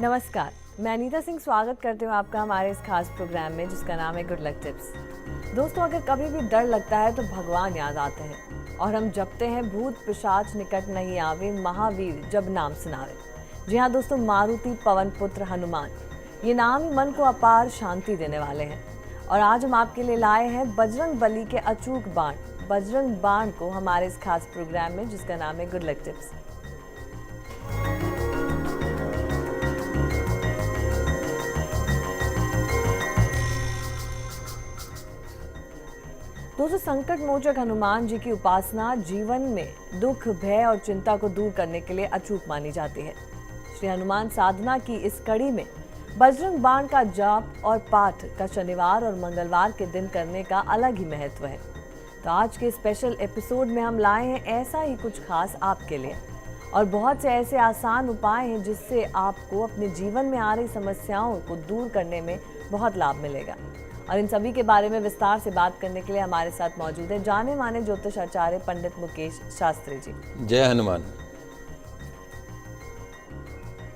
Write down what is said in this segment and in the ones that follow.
नमस्कार, मैं अनीता सिंह स्वागत करती हूँ आपका हमारे इस खास प्रोग्राम में जिसका नाम है गुड लक टिप्स। दोस्तों, अगर कभी भी डर लगता है तो भगवान याद आते हैं और हम जपते हैं भूत पिशाच निकट नहीं आवे, महावीर जब नाम सुनावे। जी हाँ दोस्तों, मारुति पवन पुत्र हनुमान, ये नाम ही मन को अपार शांति देने वाले हैं। और आज हम आपके लिए लाए हैं बजरंग बली के अचूक बाण, बजरंग बाण को हमारे इस खास प्रोग्राम में जिसका नाम है गुड लक टिप्स। दोस्तों, संकट मोचक हनुमान जी की उपासना जीवन में दुख, भय और चिंता को दूर करने के लिए अचूक मानी जाती है। श्री हनुमान साधना की इस कड़ी में बजरंग बाण का जाप और पाठ का शनिवार और मंगलवार के दिन करने का अलग ही महत्व है। तो आज के स्पेशल एपिसोड में हम लाए हैं ऐसा ही कुछ खास आपके लिए और बहुत से ऐसे आसान उपाय हैं जिससे आपको अपने जीवन में आ रही समस्याओं को दूर करने में बहुत लाभ मिलेगा। और इन सभी के बारे में विस्तार से बात करने के लिए हमारे साथ मौजूद है जाने माने ज्योतिष आचार्य पंडित मुकेश शास्त्री जी। जय हनुमान।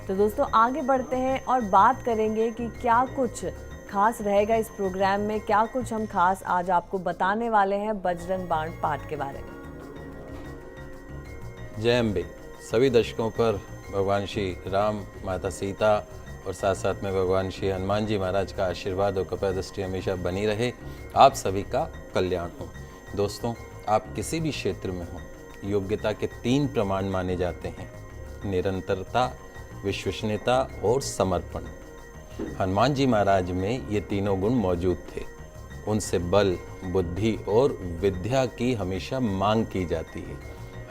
तो दोस्तों, आगे बढ़ते हैं और बात करेंगे कि क्या कुछ खास रहेगा इस प्रोग्राम में, क्या कुछ हम खास आज आपको बताने वाले हैं बजरंग बाण पाठ के बारे में। जय अम्बे। सभी दर्शकों पर भगवान श्री राम, माता सीता और साथ साथ में भगवान श्री हनुमान जी महाराज का आशीर्वाद और कृपा दृष्टि हमेशा बनी रहे। आप सभी का कल्याण हो। दोस्तों, आप किसी भी क्षेत्र में हो, योग्यता के 3 प्रमाण माने जाते हैं: निरंतरता, विश्वसनीयता और समर्पण। हनुमान जी महाराज में ये तीनों गुण मौजूद थे। उनसे बल, बुद्धि और विद्या की हमेशा मांग की जाती है।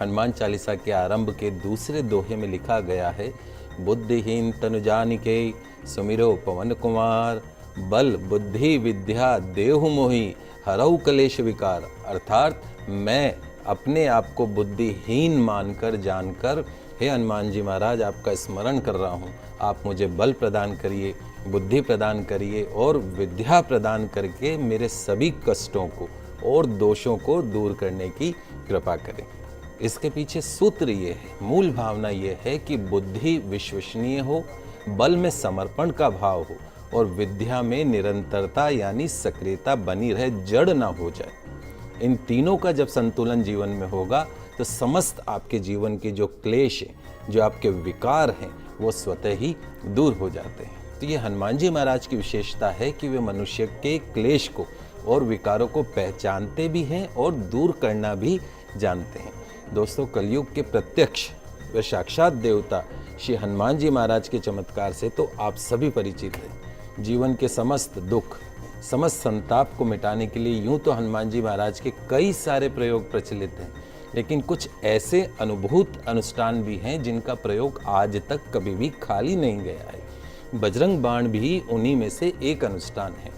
हनुमान चालीसा के आरंभ के दूसरे दोहे में लिखा गया है: बुद्धिहीन तनु जानिके सुमिरो पवन कुमार, बल बुद्धि विद्या देहु मोहि हरऊ कलेश विकार। अर्थात मैं अपने आप को बुद्धिहीन मानकर जानकर हे हनुमान जी महाराज आपका स्मरण कर रहा हूँ। आप मुझे बल प्रदान करिए, बुद्धि प्रदान करिए और विद्या प्रदान करके मेरे सभी कष्टों को और दोषों को दूर करने की कृपा करें। इसके पीछे सूत्र ये है, मूल भावना ये है कि बुद्धि विश्वसनीय हो, बल में समर्पण का भाव हो और विद्या में निरंतरता यानी सक्रियता बनी रहे, जड़ ना हो जाए। इन तीनों का जब संतुलन जीवन में होगा तो समस्त आपके जीवन के जो क्लेश हैं, जो आपके विकार हैं, वो स्वतः ही दूर हो जाते हैं। तो ये हनुमान जी महाराज की विशेषता है कि वे मनुष्य के क्लेश को और विकारों को पहचानते भी हैं और दूर करना भी जानते हैं। दोस्तों, कलयुग के प्रत्यक्ष व साक्षात देवता श्री हनुमान जी महाराज के चमत्कार से तो आप सभी परिचित हैं। जीवन के समस्त दुख, समस्त संताप को मिटाने के लिए यूं तो हनुमान जी महाराज के कई सारे प्रयोग प्रचलित हैं, लेकिन कुछ ऐसे अनुभूत अनुष्ठान भी हैं जिनका प्रयोग आज तक कभी भी खाली नहीं गया है। बजरंग बाण भी उन्हीं में से एक अनुष्ठान है।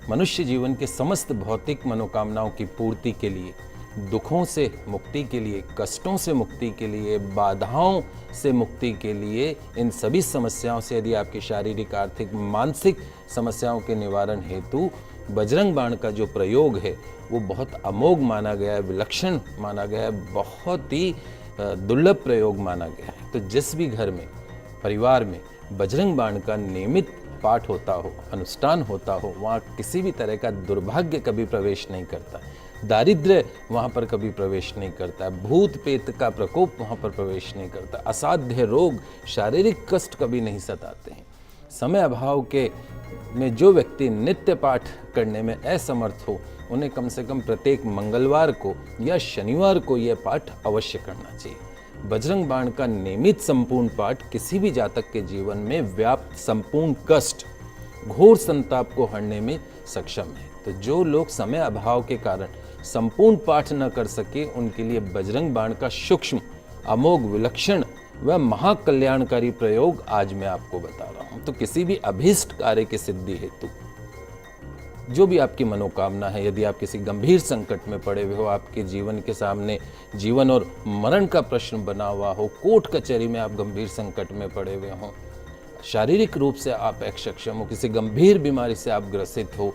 मनुष्य जीवन के समस्त भौतिक मनोकामनाओं की पूर्ति के लिए, दुखों से मुक्ति के लिए, कष्टों से मुक्ति के लिए, बाधाओं से मुक्ति के लिए, इन सभी समस्याओं से यदि आपकी शारीरिक, आर्थिक, मानसिक समस्याओं के निवारण हेतु बजरंग बाण का जो प्रयोग है वो बहुत अमोघ माना गया है, विलक्षण माना गया है, बहुत ही दुर्लभ प्रयोग माना गया है। तो जिस भी घर में, परिवार में बजरंग बाण का नियमित पाठ होता हो, अनुष्ठान होता हो, वहाँ किसी भी तरह का दुर्भाग्य कभी प्रवेश नहीं करता, दारिद्र्य वहाँ पर कभी प्रवेश नहीं करता, भूत पेत का प्रकोप वहाँ पर प्रवेश नहीं करता, असाध्य रोग, शारीरिक कष्ट कभी नहीं सताते हैं। समय अभाव के में जो व्यक्ति नित्य पाठ करने में असमर्थ हो, उन्हें कम से कम प्रत्येक मंगलवार को या शनिवार को यह पाठ अवश्य करना चाहिए। बजरंग बाण का नियमित संपूर्ण पाठ किसी भी जातक के जीवन में व्याप्त संपूर्ण कष्ट, घोर संताप को हरने में सक्षम है। तो जो लोग समय अभाव के कारण संपूर्ण पाठ न कर सके, उनके लिए बजरंग बाण का सूक्ष्म, अमोघ, विलक्षण व महाकल्याणकारी प्रयोग आज मैं आपको बता रहा हूं। तो किसी भी अभीष्ट कार्य की सिद्धि हेतु, जो भी आपकी मनोकामना है, यदि आप किसी गंभीर संकट में पड़े हुए हो, आपके जीवन के सामने जीवन और मरण का प्रश्न बना हुआ हो, कोर्ट कचहरी में आप गंभीर संकट में पड़े हुए हो, शारीरिक रूप से आप अक्षम हो, किसी गंभीर बीमारी से आप ग्रसित हो,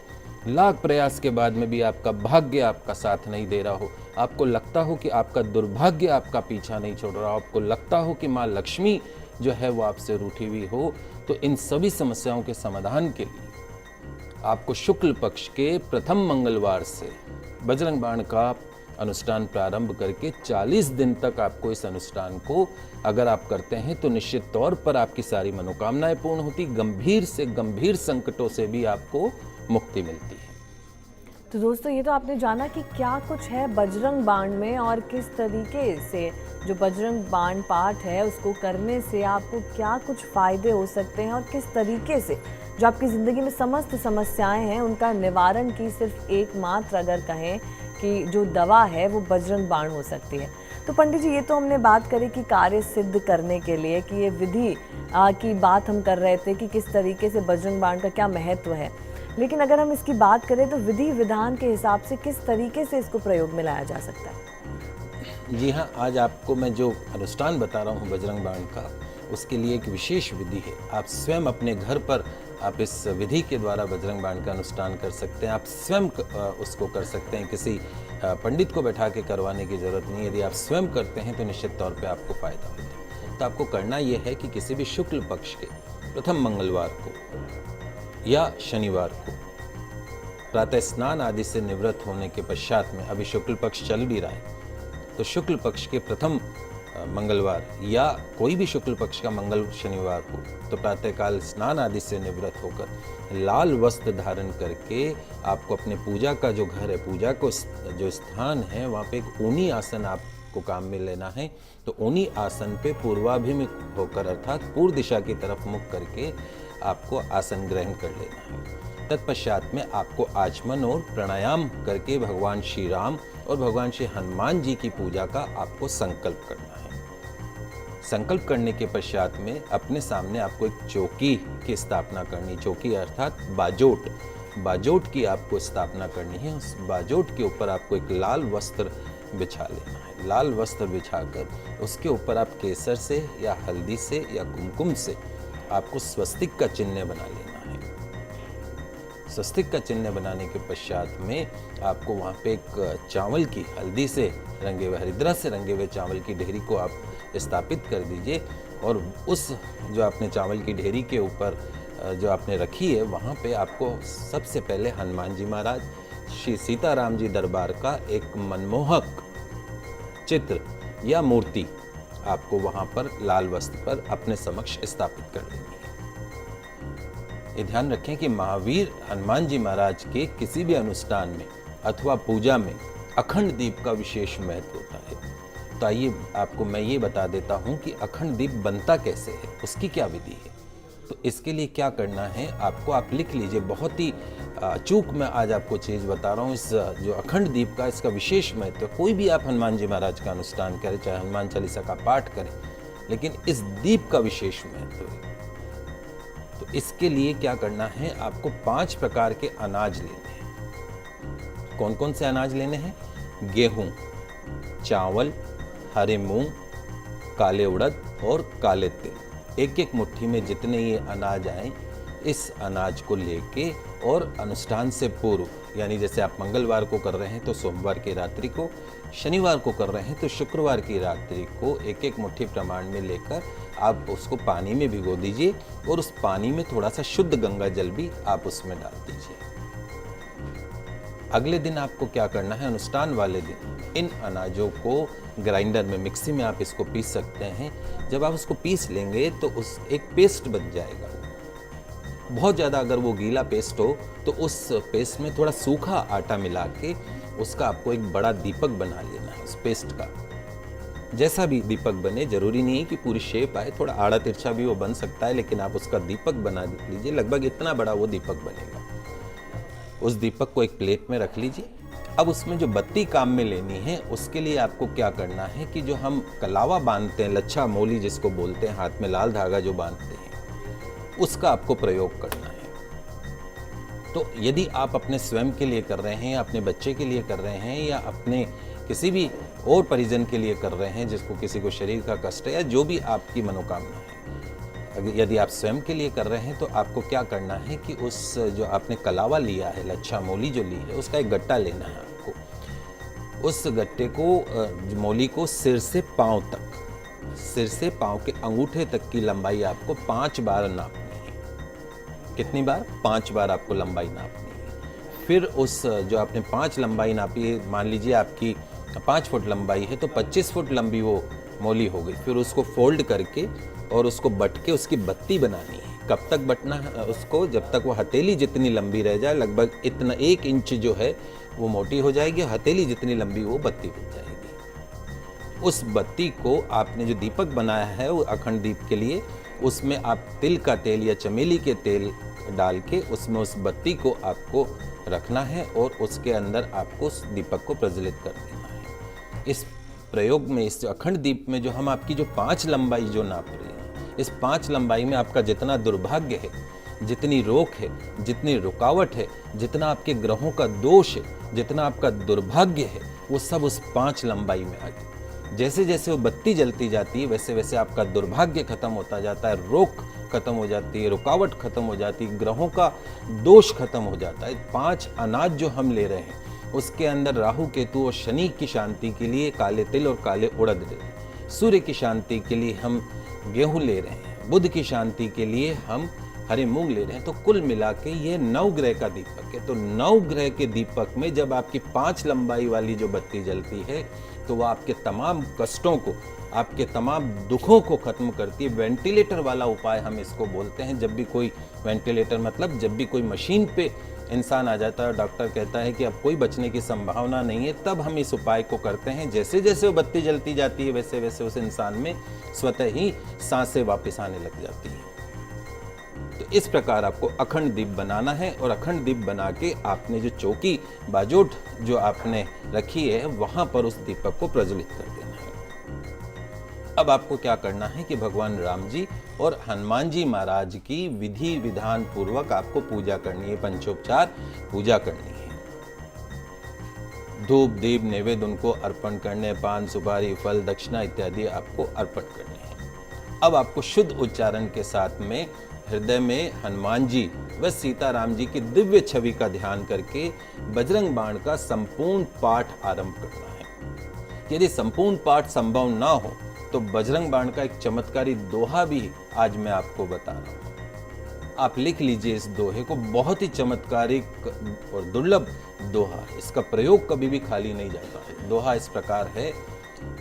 लाख प्रयास के बाद में भी आपका भाग्य आपका साथ नहीं दे रहा हो, आपको लगता हो कि आपका दुर्भाग्य आपका पीछा नहीं छोड़ रहा हो, आपको लगता हो कि माँ लक्ष्मी जो है वो आपसे रूठी हुई हो, तो इन सभी समस्याओं के समाधान के लिए आपको शुक्ल पक्ष के प्रथम मंगलवार से बजरंग बाण का अनुष्ठान प्रारंभ करके 40 दिन तक आपको इस अनुष्ठान को अगर आप करते हैं तो निश्चित तौर पर आपकी सारी मनोकामनाएं पूर्ण होती, गंभीर से गंभीर संकटों से भी आपको मुक्ति मिलती है। तो दोस्तों, ये तो आपने जाना कि क्या कुछ है बजरंग बाण में और किस तरीके से जो बजरंग बाण पाठ है उसको करने से आपको क्या कुछ फायदे हो सकते हैं और किस तरीके से जो आपकी ज़िंदगी में समस्त समस्याएं हैं उनका निवारण की सिर्फ एकमात्र अगर कहें कि जो दवा है वो बजरंग बाण हो सकती है। तो पंडित जी, ये तो हमने बात करी कि कार्य सिद्ध करने के लिए कि ये विधि की बात हम कर रहे थे कि किस तरीके से बजरंग बाण का क्या महत्व है, लेकिन अगर हम इसकी बात करें तो विधि विधान के हिसाब से किस तरीके से इसको प्रयोग में लाया जा सकता है? जी हाँ, आज आपको मैं जो अनुष्ठान बता रहा हूँ बजरंग बाण का, उसके लिए एक विशेष विधि है। आप स्वयं अपने घर पर आप इस विधि के द्वारा बजरंग बाण का अनुष्ठान कर सकते हैं। आप स्वयं उसको कर सकते हैं, किसी पंडित को बैठा के करवाने की ज़रूरत नहीं। यदि आप स्वयं करते हैं तो निश्चित तौर पे आपको फ़ायदा होता है। तो आपको करना यह है कि किसी भी शुक्ल पक्ष के प्रथम मंगलवार को या शनिवार को प्रातः स्नान आदि से निवृत्त होने के पश्चात में, अभी शुक्ल पक्ष चल भी रहा है, तो शुक्ल पक्ष के प्रथम मंगलवार या कोई भी शुक्ल पक्ष का मंगल शनिवार हो तो प्रातःकाल स्नान आदि से निवृत्त होकर लाल वस्त्र धारण करके आपको अपने पूजा का जो घर है, पूजा को जो स्थान है, वहाँ पे एक ऊनी आसन आपको काम में लेना है। तो ऊनी आसन पे पूर्वाभिमुख होकर अर्थात पूर्व दिशा की तरफ मुख करके आपको आसन ग्रहण कर लेना है। तत्पश्चात में आपको आचमन और प्राणायाम करके भगवान श्री राम और भगवान श्री हनुमान जी की पूजा का आपको संकल्प करना है। संकल्प करने के पश्चात में अपने सामने आपको एक चौकी की स्थापना करनी, चौकी अर्थात बाजोट की आपको स्थापना करनी है। उस बाजोट के ऊपर आपको एक लाल वस्त्र बिछा लेना है। लाल वस्त्र बिछाकर उसके ऊपर आप केसर से या हल्दी से या कुमकुम से आपको स्वस्तिक का चिन्ह बना लेना है। स्वस्तिक का चिन्ह बनाने के पश्चात में आपको वहाँ पे एक चावल की हल्दी से रंगे हुए, हरिद्रा से रंगे हुए चावल की ढेरी को आप स्थापित कर दीजिए और उस जो आपने चावल की ढेरी के ऊपर जो आपने रखी है वहाँ पे आपको सबसे पहले हनुमान जी महाराज, श्री सीताराम जी दरबार का एक मनमोहक चित्र या मूर्ति आपको वहाँ पर लाल वस्त्र पर अपने समक्ष स्थापित कर देनी है। ये ध्यान रखें कि महावीर हनुमान जी महाराज के किसी भी अनुष्ठान में अथवा पूजा में अखंड दीप का विशेष महत्व होता है। तो आइए आपको मैं ये बता देता हूँ कि अखंड दीप बनता कैसे है, उसकी क्या विधि है। तो इसके लिए क्या करना है आपको, आप लिख लीजिए। बहुत ही चूक मैं आज आपको चीज़ बता रहा हूँ। इस जो अखंड दीप का इसका विशेष महत्व, कोई भी आप हनुमान जी महाराज का अनुष्ठान करें, चाहे हनुमान चालीसा का पाठ करें, लेकिन इस दीप का विशेष महत्व है। तो इसके लिए क्या करना है, आपको 5 प्रकार के अनाज लेने हैं। कौन कौन से अनाज लेने हैं? गेहूं, चावल, हरे मूंग, काले उड़द और काले तिल। एक एक मुट्ठी में जितने ये अनाज आए, इस अनाज को लेके और अनुष्ठान से पूर्व, यानी जैसे आप मंगलवार को कर रहे हैं तो सोमवार की रात्रि को, शनिवार को कर रहे हैं तो शुक्रवार की रात्रि को एक एक मुट्ठी प्रमाण में लेकर आप उसको पानी में भिगो दीजिए और उस पानी में थोड़ा सा शुद्ध गंगा जल भी आप उसमें डाल दीजिए। अगले दिन आपको क्या करना है, अनुष्ठान वाले दिन इन अनाजों को ग्राइंडर में, मिक्सी में आप इसको पीस सकते हैं। जब आप उसको पीस लेंगे तो उस एक पेस्ट बन जाएगा। बहुत ज़्यादा अगर वो गीला पेस्ट हो तो उस पेस्ट में थोड़ा सूखा आटा मिला के उसका आपको एक बड़ा दीपक बना लेना है। उस पेस्ट का जैसा भी दीपक बने, जरूरी नहीं है कि पूरी शेप आए, थोड़ा आड़ा तिरछा भी वो बन सकता है, लेकिन आप उसका दीपक बना लीजिए। लगभग इतना बड़ा वो दीपक बनेगा। उस दीपक को एक प्लेट में रख लीजिए। अब उसमें जो बत्ती काम में लेनी है, उसके लिए आपको क्या करना है कि जो हम कलावा बांधते हैं, लच्छा मोली जिसको बोलते हैं, हाथ में लाल धागा जो बांधते हैं, उसका आपको प्रयोग करना है। तो यदि आप अपने स्वयं के लिए कर रहे हैं, अपने बच्चे के लिए कर रहे हैं, या अपने किसी भी और परिजन के लिए कर रहे हैं जिसको किसी को शरीर का कष्ट है, या जो भी आपकी मनोकामना है, यदि आप स्वयं के लिए कर रहे हैं तो आपको क्या करना है कि उस जो आपने कलावा लिया है, लच्छा मोली जो ली है, उसका एक गट्टा लेना है आपको। उस गट्टे को, मोली को सिर से पांव तक सिर से पाँव के अंगूठे तक की लंबाई आपको 5 बार नापनी है। कितनी बार? 5 बार आपको लंबाई नापनी है। फिर उस जो आपने 5 लंबाई नापी है, मान लीजिए आपकी 5 फुट लंबाई है तो 25 फुट लंबी वो मोली हो गई। फिर उसको फोल्ड करके और उसको बट के उसकी बत्ती बनानी है। कब तक बटना है उसको? जब तक वो हथेली जितनी लंबी रह जाए, लगभग इतना 1 इंच जो है वो मोटी हो जाएगी, हथेली जितनी लंबी वो बत्ती बन जाएगी। उस बत्ती को आपने जो दीपक बनाया है वो अखंड दीप के लिए, उसमें आप तिल का तेल या चमेली के तेल डाल के उसमें उस बत्ती को आपको रखना है और उसके अंदर आपको उस दीपक को प्रज्वलित कर देना है। इस प्रयोग में, इस अखंड दीप में जो हम आपकी जो 5 लंबाई जो नाप रहे हैं, इस 5 लंबाई में आपका जितना दुर्भाग्य है, जितनी रोक है, जितनी रुकावट है, जितना आपके ग्रहों का दोष है, जितना आपका दुर्भाग्य है, वो सब उस 5 लंबाई में आ गया। जैसे जैसे वो बत्ती जलती जाती है वैसे वैसे आपका दुर्भाग्य खत्म होता जाता है, रोक खत्म हो जाती है, रुकावट खत्म हो जाती है, ग्रहों का दोष खत्म हो जाता है। 5 अनाज जो हम ले रहे हैं उसके अंदर राहु केतु और शनि की शांति के लिए काले तिल और काले उड़द ले रहे हैं। सूर्य की शांति के लिए हम गेहूं ले रहे हैं। बुध की शांति के लिए हम हरे मूंग ले रहे हैं। तो कुल मिला के ये 9 ग्रह का दीपक है। तो 9 ग्रह के दीपक में जब आपकी 5 लंबाई वाली जो बत्ती जलती है तो वह आपके तमाम कष्टों को, आपके तमाम दुखों को खत्म करती है। वेंटिलेटर वाला उपाय हम इसको बोलते हैं। जब भी कोई वेंटिलेटर मतलब जब भी कोई मशीन पे इंसान आ जाता है, डॉक्टर कहता है कि अब कोई बचने की संभावना नहीं है, तब हम इस उपाय को करते हैं। जैसे जैसे वो बत्ती जलती जाती है वैसे वैसे उस इंसान में स्वतः ही सांसें वापस आने लग जाती हैं। तो इस प्रकार आपको अखंड दीप बनाना है और अखंड दीप बना के आपने जो चौकी बाजोट जो आपने रखी है वहां पर उस दीपक को प्रज्वलित कर देना है। अब आपको क्या करना है कि भगवान राम जी और हनुमान जी महाराज की विधि विधान पूर्वक आपको पूजा करनी है, पंचोपचार पूजा करनी है। धूप दीप नैवेद्य उनको अर्पण करने, पान सुपारी फल दक्षिणा इत्यादि आपको अर्पण करने हैं। अब आपको शुद्ध उच्चारण के साथ में हृदय में हनुमान जी व सीताराम जी की दिव्य छवि का ध्यान करके बजरंग बाण का संपूर्ण पाठ आरंभ करना है। यदि संपूर्ण पाठ संभव ना हो तो बजरंग बाण का एक चमत्कारी दोहा भी आज मैं आपको बता रहा हूं। आप लिख लीजिए इस दोहे को, बहुत ही चमत्कारिक और दुर्लभ दोहा है। इसका प्रयोग कभी भी खाली नहीं जाता है। दोहा इस प्रकार है,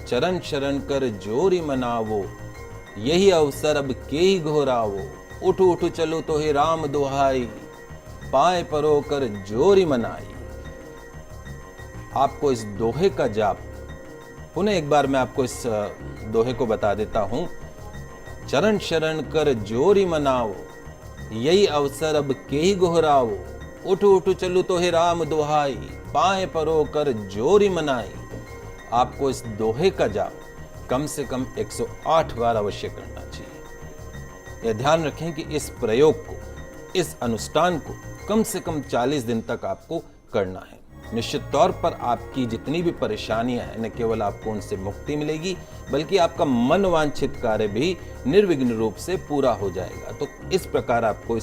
चरण शरण कर जोरी मनावो, यही अवसर अब के ही घोरावो, उठ उठ चलो तो हे राम दुहाई, पाए परो कर जोरी मनाई। आपको इस दोहे का जाप पुनः एक बार मैं आपको इस दोहे को बता देता हूं। चरण शरण कर जोरी मनाओ, यही अवसर अब के ही गोहराओ, उठ उठ चलू तो हे राम दुहाई, पाए परो कर जोरी मनाई। आपको इस दोहे का जाप कम से कम 108 बार अवश्य करना चाहिए। यह ध्यान रखें कि इस प्रयोग को, इस अनुष्ठान को कम से कम 40 दिन तक आपको करना है। निश्चित तौर पर आपकी जितनी भी परेशानियां हैं, न केवल आपको उनसे मुक्ति मिलेगी बल्कि आपका मनवांछित कार्य भी निर्विघ्न रूप से पूरा हो जाएगा। तो इस प्रकार आपको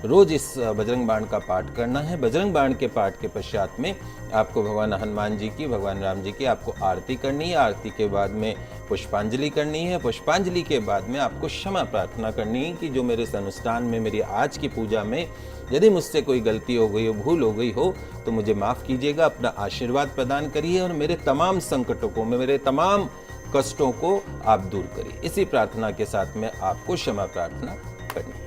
रोज इस बजरंग बाण का पाठ करना है। बजरंग बाण के पाठ के पश्चात में आपको भगवान हनुमान जी की, भगवान राम जी की आपको आरती करनी है। आरती के बाद में पुष्पांजलि करनी है। पुष्पांजलि के बाद में आपको क्षमा प्रार्थना करनी है कि जो मेरे इस अनुष्ठान में, मेरी आज की पूजा में यदि मुझसे कोई गलती हो गई हो, भूल हो गई हो तो मुझे माफ कीजिएगा, अपना आशीर्वाद प्रदान करिए और मेरे तमाम संकटों को, मेरे तमाम कष्टों को आप दूर करिए। इसी प्रार्थना के साथ में आपको क्षमा प्रार्थना करनी है।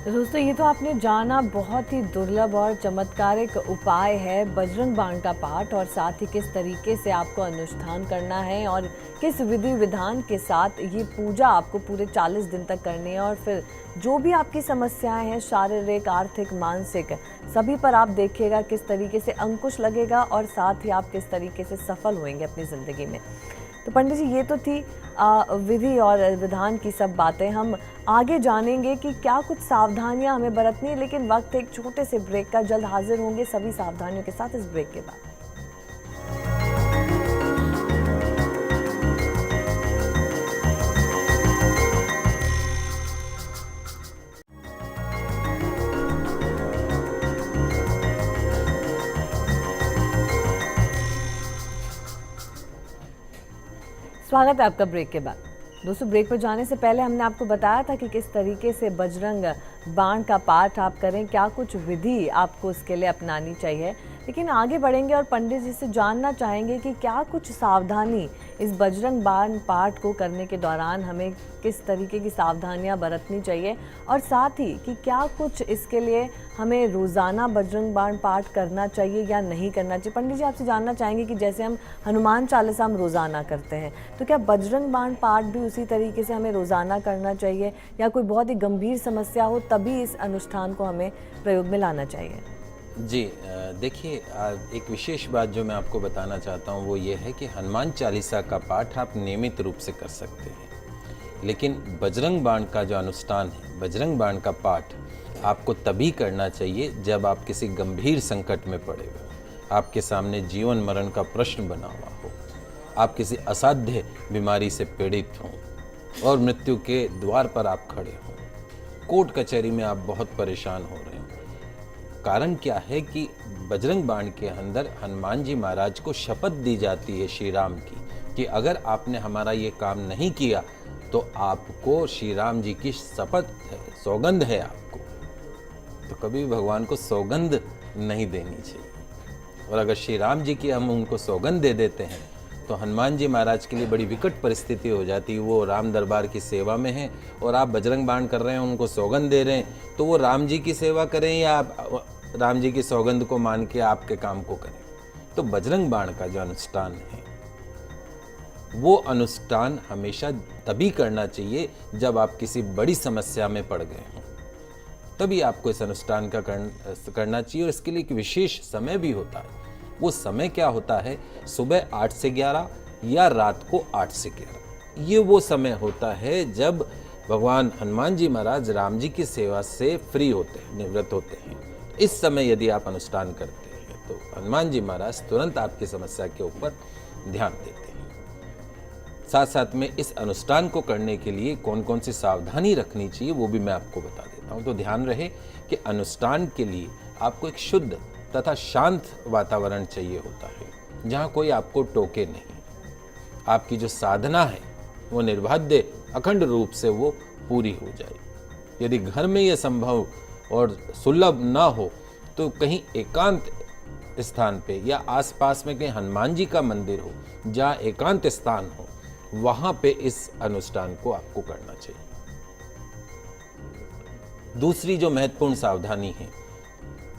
तो दोस्तों, ये तो आपने जाना बहुत ही दुर्लभ और चमत्कारिक उपाय है बजरंग बाण का पाठ, और साथ ही किस तरीके से आपको अनुष्ठान करना है और किस विधि विधान के साथ ये पूजा आपको पूरे 40 दिन तक करनी है। और फिर जो भी आपकी समस्याएं हैं, शारीरिक, आर्थिक, मानसिक, सभी पर आप देखिएगा किस तरीके से अंकुश लगेगा और साथ ही आप किस तरीके से सफल होंगे अपनी ज़िंदगी में। तो पंडित जी, ये तो थी विधि और विधान की सब बातें। हम आगे जानेंगे कि क्या कुछ सावधानियां हमें बरतनी है, लेकिन वक्त एक छोटे से ब्रेक का। जल्द हाजिर होंगे सभी सावधानियों के साथ इस ब्रेक के बाद। स्वागत है आपका ब्रेक के बाद। दोस्तों, ब्रेक पर जाने से पहले हमने आपको बताया था कि किस तरीके से बजरंग बाण का पाठ आप करें, क्या कुछ विधि आपको उसके लिए अपनानी चाहिए। लेकिन आगे बढ़ेंगे और पंडित जी से जानना चाहेंगे कि क्या कुछ सावधानी इस बजरंग बाण पाठ को करने के दौरान हमें किस तरीके की सावधानियां बरतनी चाहिए, और साथ ही कि क्या कुछ इसके लिए हमें रोज़ाना बजरंग बाण पाठ करना चाहिए या नहीं करना चाहिए। पंडित जी, आपसे जानना चाहेंगे कि जैसे हम हनुमान चालीसा हम रोज़ाना करते हैं, तो क्या बजरंग बाण पाठ भी उसी तरीके से हमें रोज़ाना करना चाहिए, या कोई बहुत ही गंभीर समस्या हो तभी इस अनुष्ठान को हमें प्रयोग में लाना चाहिए? जी, देखिए, एक विशेष बात जो मैं आपको बताना चाहता हूँ वो ये है कि हनुमान चालीसा का पाठ आप नियमित रूप से कर सकते हैं, लेकिन बजरंग बाण का जो अनुष्ठान है, बजरंग बाण का पाठ आपको तभी करना चाहिए जब आप किसी गंभीर संकट में पड़े हो, आपके सामने जीवन मरण का प्रश्न बना हुआ हो, आप किसी असाध्य बीमारी से पीड़ित हों और मृत्यु के द्वार पर आप खड़े हों, कोर्ट कचहरी में आप बहुत परेशान हो रहे हो। कारण क्या है कि बजरंग बाण के अंदर हनुमान जी महाराज को शपथ दी जाती है श्री राम की कि अगर आपने हमारा ये काम नहीं किया तो आपको श्री राम जी की शपथ है, सौगंध है आपको। तो कभी भगवान को सौगंध नहीं देनी चाहिए, और अगर श्री राम जी की हम उनको सौगंध दे देते हैं तो हनुमान जी महाराज के लिए बड़ी विकट परिस्थिति हो जाती है। वो राम दरबार की सेवा में हैं और आप बजरंग बाण कर रहे हैं, उनको सौगंध दे रहे हैं, तो वो राम जी की सेवा करें या आप राम जी की सौगंध को मान के आपके काम को करें। तो बजरंग बाण का जो अनुष्ठान है वो अनुष्ठान हमेशा तभी करना चाहिए जब आप किसी बड़ी समस्या में पड़ गए हों, तभी आपको इस अनुष्ठान का करना चाहिए। और इसके लिए एक विशेष समय भी होता है। वो समय क्या होता है? सुबह 8 से 11 या रात को 8 से 11। ये वो समय होता है जब भगवान हनुमान जी महाराज राम जी की सेवा से फ्री होते हैं, निवृत्त होते हैं। इस समय यदि आप अनुष्ठान करते हैं तो हनुमान जी महाराज तुरंत आपकी समस्या के ऊपर ध्यान देते हैं। साथ साथ में इस अनुष्ठान को करने के लिए कौन कौन सी सावधानी रखनी चाहिए वो भी मैं आपको बता देता हूँ। तो ध्यान रहे कि अनुष्ठान के लिए आपको एक शुद्ध तथा शांत वातावरण चाहिए होता है, जहाँ कोई आपको टोके नहीं। आपकी जो साधना है वो निर्बाध्य अखंड रूप से वो पूरी हो जाए। यदि घर में यह संभव और सुलभ ना हो तो कहीं एकांत स्थान पे या आसपास में कहीं हनुमान जी का मंदिर हो, जहाँ एकांत स्थान हो, वहाँ पे इस अनुष्ठान को आपको करना चाहिए। दूसरी जो महत्वपूर्ण सावधानी है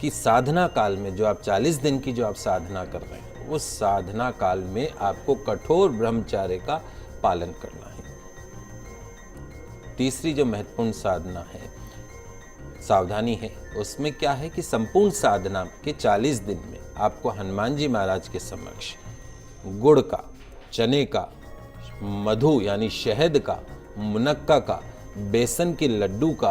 कि साधना काल में जो आप 40 दिन की जो आप साधना कर रहे हैं, उस साधना काल में आपको कठोर ब्रह्मचर्य का पालन करना है। तीसरी जो महत्वपूर्ण सावधानी है उसमें क्या है कि संपूर्ण साधना के 40 दिन में आपको हनुमान जी महाराज के समक्ष गुड़ का, चने का, मधु यानी शहद का, मुनक्का का, बेसन के लड्डू का,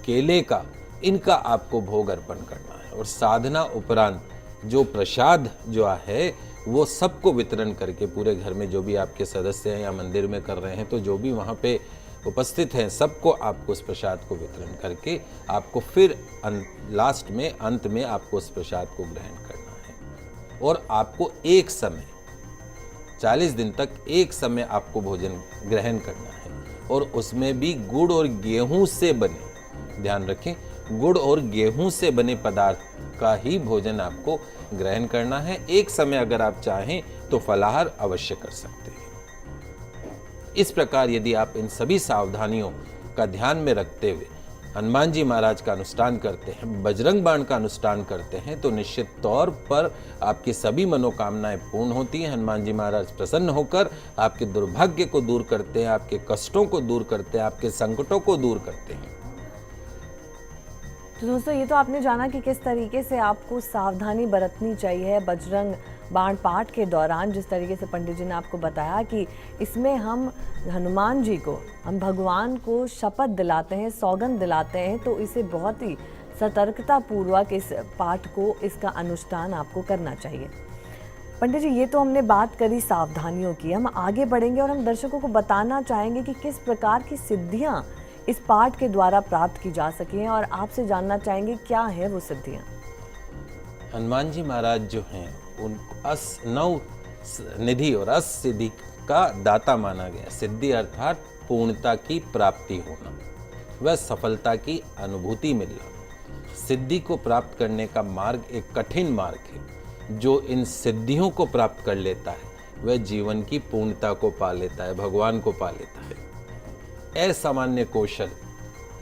केले का, इनका आपको भोग अर्पण करना है। और साधना उपरांत जो प्रसाद जो है वो सबको वितरण करके, पूरे घर में जो भी आपके सदस्य हैं या मंदिर में कर रहे हैं तो जो भी वहाँ पे उपस्थित हैं सबको आपको उस प्रसाद को वितरण करके आपको फिर लास्ट में, अंत में आपको उस प्रसाद को ग्रहण करना है। और आपको एक समय 40 दिन तक एक समय आपको भोजन ग्रहण करना है, और उसमें भी गुड़ और गेहूं से बने, ध्यान रखें, गुड़ और गेहूं से बने पदार्थ का ही भोजन आपको ग्रहण करना है। एक समय अगर आप चाहें तो फलाहार अवश्य कर सकते हैं। इस प्रकार यदि आप इन सभी सावधानियों का ध्यान में रखते हुए हनुमान जी महाराज का अनुष्ठान करते हैं, बजरंग बाण का अनुष्ठान करते हैं, तो निश्चित तौर पर आपकी सभी मनोकामनाएं पूर्ण होती हैं। हनुमान जी महाराज प्रसन्न होकर आपके दुर्भाग्य को दूर करते हैं, आपके कष्टों को दूर करते हैं, आपके संकटों को दूर करते हैं। तो दोस्तों, ये तो आपने जाना कि किस तरीके से आपको सावधानी बरतनी चाहिए बजरंग बाण पाठ के दौरान। जिस तरीके से पंडित जी ने आपको बताया कि इसमें हम हनुमान जी को, हम भगवान को शपथ दिलाते हैं, सौगंध दिलाते हैं, तो इसे बहुत ही सतर्कता पूर्वक इस पाठ को, इसका अनुष्ठान आपको करना चाहिए। पंडित जी, ये तो हमने बात करी सावधानियों की। हम आगे बढ़ेंगे और हम दर्शकों को बताना चाहेंगे कि किस प्रकार की सिद्धियां इस पाठ के द्वारा प्राप्त की जा सकें, और आपसे जानना चाहेंगे क्या है वो सिद्धियां। हनुमान जी महाराज जो हैं उनको 9 निधि और 10 सिद्धि का दाता माना गया। सिद्धि अर्थात पूर्णता की प्राप्ति होना, वह सफलता की अनुभूति मिलना। सिद्धि को प्राप्त करने का मार्ग एक कठिन मार्ग है। जो इन सिद्धियों को प्राप्त कर लेता है वह जीवन की पूर्णता को पा लेता है, भगवान को पा लेता है। असामान्य कौशल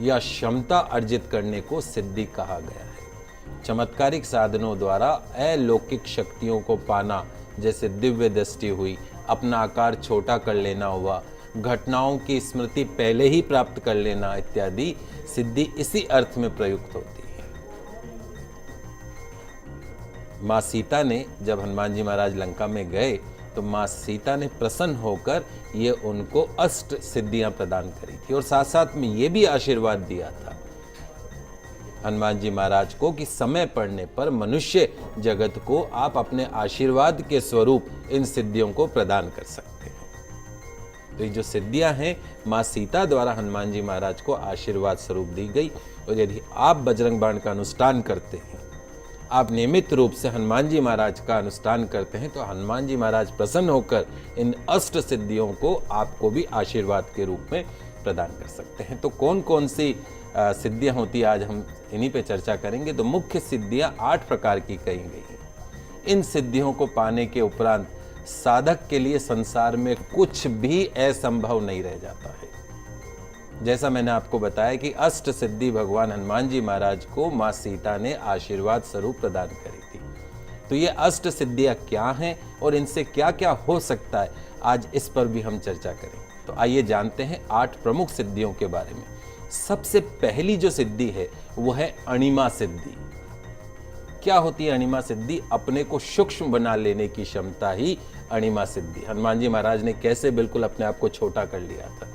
या क्षमता अर्जित करने को सिद्धि कहा गया है। चमत्कारिक साधनों द्वारा अलौकिक शक्तियों को पाना, जैसे दिव्य दृष्टि हुई, अपना आकार छोटा कर लेना हुआ, घटनाओं की स्मृति पहले ही प्राप्त कर लेना इत्यादि सिद्धि इसी अर्थ में प्रयुक्त होती है। माँ सीता ने जब हनुमान जी महाराज लंका में गए तो माँ सीता ने प्रसन्न होकर ये उनको अष्ट सिद्धियां प्रदान करी थी और साथ साथ में ये भी आशीर्वाद दिया था हनुमान जी महाराज को कि समय पड़ने पर मनुष्य जगत को आप अपने आशीर्वाद के स्वरूप इन सिद्धियों को प्रदान कर सकते हैं। तो ये जो सिद्धियां हैं माँ सीता द्वारा हनुमान जी महाराज को आशीर्वाद स्वरूप दी गई। और यदि आप बजरंग बाण का अनुष्ठान करते हैं, आप नियमित रूप से हनुमान जी महाराज का अनुष्ठान करते हैं, तो हनुमान जी महाराज प्रसन्न होकर इन अष्ट सिद्धियों को आपको भी आशीर्वाद के रूप में प्रदान कर सकते हैं। तो कौन कौन सी सिद्धियां होती है, आज हम इन्हीं पे चर्चा करेंगे। तो मुख्य सिद्धियां 8 प्रकार की कही गई हैं। इन सिद्धियों को पाने के उपरांत साधक के लिए संसार में कुछ भी असंभव नहीं रह जाता है। जैसा मैंने आपको बताया कि अष्ट सिद्धि भगवान हनुमान जी महाराज को माँ सीता ने आशीर्वाद स्वरूप प्रदान करी थी। तो ये अष्ट सिद्धियां क्या हैं और इनसे क्या क्या हो सकता है, आज इस पर भी हम चर्चा करें। तो आइए जानते हैं 8 प्रमुख सिद्धियों के बारे में। सबसे पहली जो सिद्धि है वो है अणिमा सिद्धि। क्या होती है अणिमा सिद्धि? अपने को सूक्ष्म बना लेने की क्षमता ही अणिमा सिद्धि। हनुमान जी महाराज ने कैसे बिल्कुल अपने आप को छोटा कर लिया था।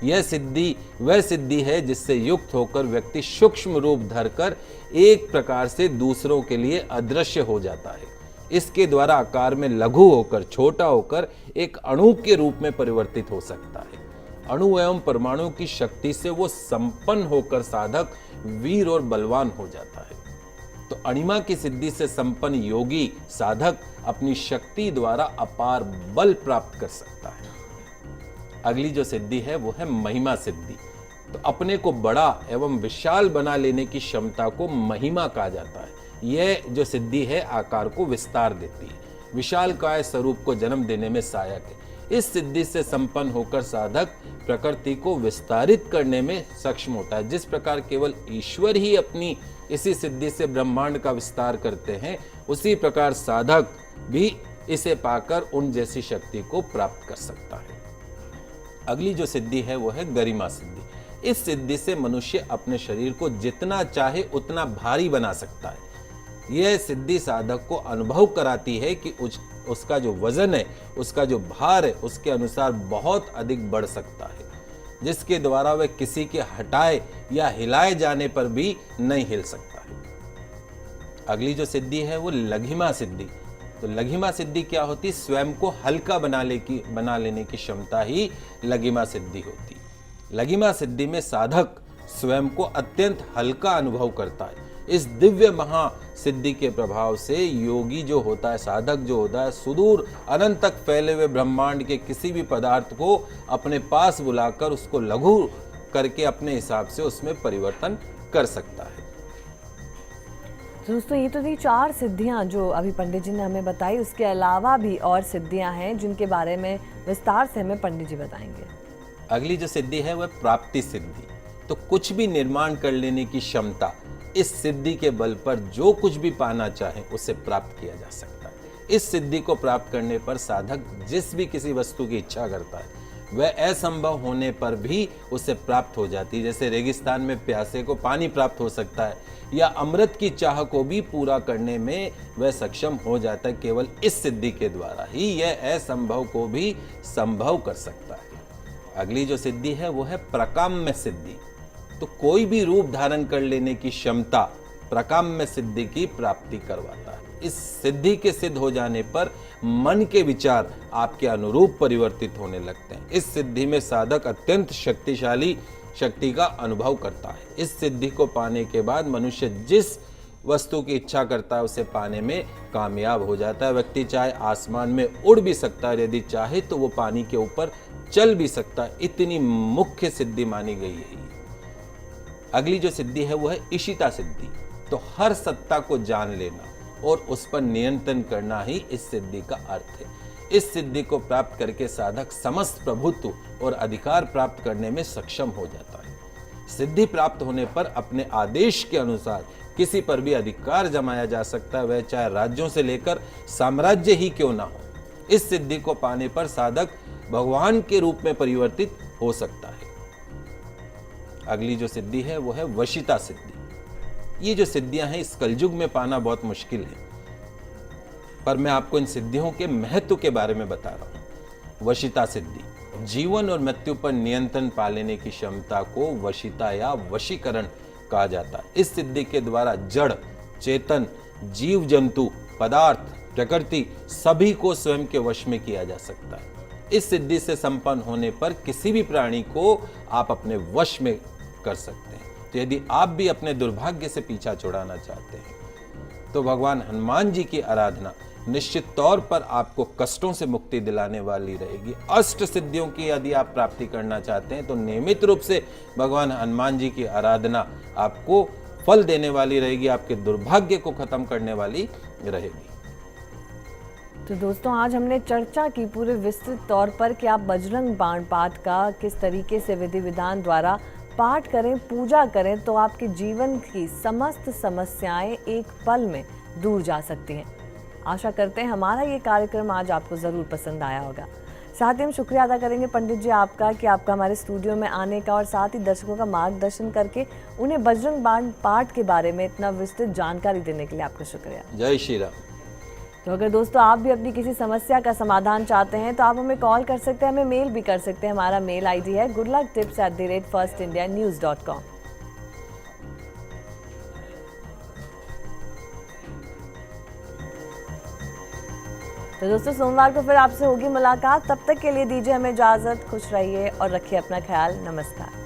यह सिद्धि वह सिद्धि है जिससे युक्त होकर व्यक्ति सूक्ष्म रूप धरकर एक प्रकार से दूसरों के लिए अदृश्य हो जाता है। इसके द्वारा आकार में लघु होकर, छोटा होकर एक अणु के रूप में परिवर्तित हो सकता है। अणु एवं परमाणु की शक्ति से वो संपन्न होकर साधक वीर और बलवान हो जाता है। तो अणिमा की सिद्धि से संपन्न योगी साधक अपनी शक्ति द्वारा अपार बल प्राप्त कर सकता है। अगली जो सिद्धि है वो है महिमा सिद्धि। तो अपने को बड़ा एवं विशाल बना लेने की क्षमता को महिमा कहा जाता है। यह जो सिद्धि है आकार को विस्तार देती है, विशाल काय स्वरूप को जन्म देने में सहायक है। इस सिद्धि से संपन्न होकर साधक प्रकृति को विस्तारित करने में सक्षम होता है। जिस प्रकार केवल ईश्वर ही अपनी इसी सिद्धि से ब्रह्मांड का विस्तार करते हैं, उसी प्रकार साधक भी इसे पाकर उन जैसी शक्ति को प्राप्त कर सकता है। अगली जो सिद्धि है वो है गरिमा सिद्धि। इस सिद्धि से मनुष्य अपने शरीर को जितना चाहे उतना भारी बना सकता है। यह सिद्धि साधक को अनुभव कराती है कि उसका जो वजन है, उसका जो भार है, उसके अनुसार बहुत अधिक बढ़ सकता है, जिसके द्वारा वह किसी के हटाए या हिलाए जाने पर भी नहीं हिल सकता है। अगली जो सिद्धि है वो लघिमा सिद्धि। तो लघिमा सिद्धि क्या होती? स्वयं को हल्का बना लेने की क्षमता ही लघिमा सिद्धि होती। लघिमा सिद्धि में साधक स्वयं को अत्यंत हल्का अनुभव करता है। इस दिव्य महासिद्धि के प्रभाव से योगी जो होता है, साधक जो होता है, सुदूर अनंत तक फैले हुए ब्रह्मांड के किसी भी पदार्थ को अपने पास बुलाकर उसको लघु करके अपने हिसाब से उसमें परिवर्तन कर सकता है। दोस्तों, ये तो थी 4 सिद्धियां जो अभी पंडित जी ने हमें बताई। उसके अलावा भी और सिद्धियां हैं जिनके बारे में विस्तार से हमें पंडित जी बताएंगे। अगली जो सिद्धि है वह प्राप्ति सिद्धि। तो कुछ भी निर्माण कर लेने की क्षमता, इस सिद्धि के बल पर जो कुछ भी पाना चाहे उसे प्राप्त किया जा सकता है। इस सिद्धि को प्राप्त करने पर साधक जिस भी किसी वस्तु की इच्छा करता है वह असंभव होने पर भी उसे प्राप्त हो जाती है। जैसे रेगिस्तान में प्यासे को पानी प्राप्त हो सकता है, या अमृत की चाह को भी पूरा करने में वह सक्षम हो जाता है। केवल इस सिद्धि के द्वारा ही यह असंभव को भी संभव कर सकता है। अगली जो सिद्धि है वो है प्रकाम्य सिद्धि। तो कोई भी रूप धारण कर लेने की क्षमता प्रकाम्य सिद्धि की प्राप्ति करवाता है। इस सिद्धि के सिद्ध हो जाने पर मन के विचार आपके अनुरूप परिवर्तित होने लगते हैं। इस सिद्धि में साधक अत्यंत शक्तिशाली शक्ति का अनुभव करता है। इस सिद्धि को पाने के बाद मनुष्य जिस वस्तु की इच्छा करता है उसे पाने में कामयाब हो जाता है। व्यक्ति चाहे आसमान में उड़ भी सकता है, यदि चाहे तो वो पानी के ऊपर चल भी सकता है। इतनी मुख्य सिद्धि मानी गई है। अगली जो सिद्धि है वो है इशिता सिद्धि। तो हर सत्ता को जान लेना और उस पर नियंत्रण करना ही इस सिद्धि का अर्थ है। इस सिद्धि को प्राप्त करके साधक समस्त प्रभुत्व और अधिकार प्राप्त करने में सक्षम हो जाता है। सिद्धि प्राप्त होने पर अपने आदेश के अनुसार किसी पर भी अधिकार जमाया जा सकता है, वह चाहे राज्यों से लेकर साम्राज्य ही क्यों ना हो। इस सिद्धि को पाने पर साधक भगवान के रूप में परिवर्तित हो सकता है। अगली जो सिद्धि है वो है वशिता सिद्धि। ये जो सिद्धियां हैं इस कलयुग में पाना बहुत मुश्किल है, पर मैं आपको इन सिद्धियों के महत्व के बारे में बता रहा हूं। वशिता सिद्धि जीवन और मृत्यु पर नियंत्रण पा लेने की क्षमता को वशिता या वशीकरण कहा जाता है। इस सिद्धि के द्वारा जड़, चेतन, जीव जंतु, पदार्थ, प्रकृति सभी को स्वयं के वश में किया जा सकता है। इस सिद्धि से संपन्न होने पर किसी भी प्राणी को आप अपने वश में कर सकते हैं। तो यदि आप भी अपने दुर्भाग्य से पीछा छुड़ाना चाहते हैं तो भगवान हनुमान जी की आराधना निश्चित तौर पर आपको कष्टों से मुक्ति दिलाने वाली रहेगी। अष्ट सिद्धियों की यदि आप प्राप्ति करना चाहते हैं तो नियमित रूप से भगवान हनुमान जी की आराधना आपको फल देने वाली रहेगी, आपके दुर्भाग्य को खत्म करने वाली रहेगी। तो दोस्तों, आज हमने चर्चा की पूरे विस्तृत तौर पर कि आप बजरंग बाण पाठ का किस तरीके से विधि विधान द्वारा पाठ करें, पूजा करें तो आपके जीवन की समस्त समस्याएं एक पल में दूर जा सकती हैं। आशा करते हैं हमारा ये कार्यक्रम आज आपको ज़रूर पसंद आया होगा। साथ ही हम शुक्रिया अदा करेंगे पंडित जी आपका कि आपका हमारे स्टूडियो में आने का और साथ ही दर्शकों का मार्गदर्शन करके उन्हें बजरंग बाण पाठ के बारे में इतना विस्तृत जानकारी देने के लिए आपका शुक्रिया। जय श्री राम। तो अगर दोस्तों आप भी अपनी किसी समस्या का समाधान चाहते हैं तो आप हमें कॉल कर सकते हैं, हमें मेल भी कर सकते हैं। हमारा मेल आईडी है goodlucktips@firstindianews.com। तो दोस्तों, सोमवार को फिर आपसे होगी मुलाकात। तब तक के लिए दीजिए हमें इजाजत। खुश रहिए और रखिए अपना ख्याल। नमस्कार।